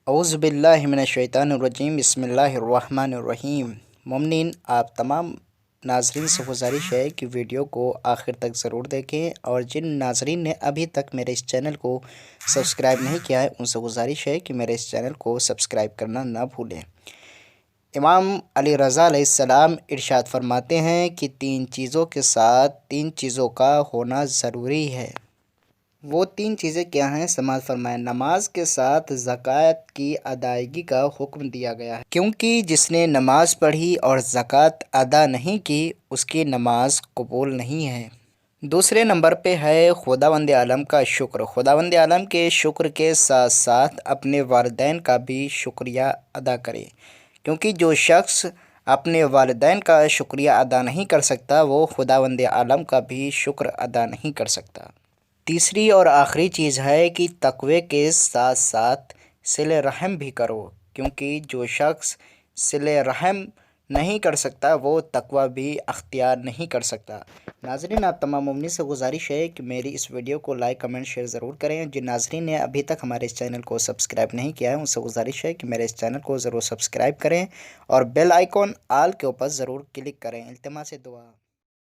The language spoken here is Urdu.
اعوذ باللہ من الشیطان الرجیم، بسم اللہ الرحمن الرحیم۔ مومنین، آپ تمام ناظرین سے گزارش ہے کہ ویڈیو کو آخر تک ضرور دیکھیں، اور جن ناظرین نے ابھی تک میرے اس چینل کو سبسکرائب نہیں کیا ہے ان سے گزارش ہے کہ میرے اس چینل کو سبسکرائب کرنا نہ بھولیں۔ امام علی رضا علیہ السلام ارشاد فرماتے ہیں کہ تین چیزوں کے ساتھ تین چیزوں کا ہونا ضروری ہے۔ وہ تین چیزیں کیا ہیں؟ سماعت فرمائیں۔ نماز کے ساتھ زکوٰۃ کی ادائیگی کا حکم دیا گیا ہے، کیونکہ جس نے نماز پڑھی اور زکوٰۃ ادا نہیں کی اس کی نماز قبول نہیں ہے۔ دوسرے نمبر پہ ہے خداوند عالم کا شکر۔ خداوند عالم کے شکر کے ساتھ ساتھ اپنے والدین کا بھی شکریہ ادا کرے، کیونکہ جو شخص اپنے والدین کا شکریہ ادا نہیں کر سکتا وہ خداوند عالم کا بھی شکر ادا نہیں کر سکتا۔ تیسری اور آخری چیز ہے کہ تقوی کے ساتھ ساتھ صلہ رحم بھی کرو، کیونکہ جو شخص صلہ رحم نہیں کر سکتا وہ تقوی بھی اختیار نہیں کر سکتا۔ ناظرین، آپ تمام مومنین سے گزارش ہے کہ میری اس ویڈیو کو لائک، کمنٹ، شیئر ضرور کریں۔ جن ناظرین نے ابھی تک ہمارے اس چینل کو سبسکرائب نہیں کیا ہے ان سے گزارش ہے کہ میرے اس چینل کو ضرور سبسکرائب کریں اور بیل آئیکن آل کے اوپر ضرور کلک کریں۔ التماس دعا۔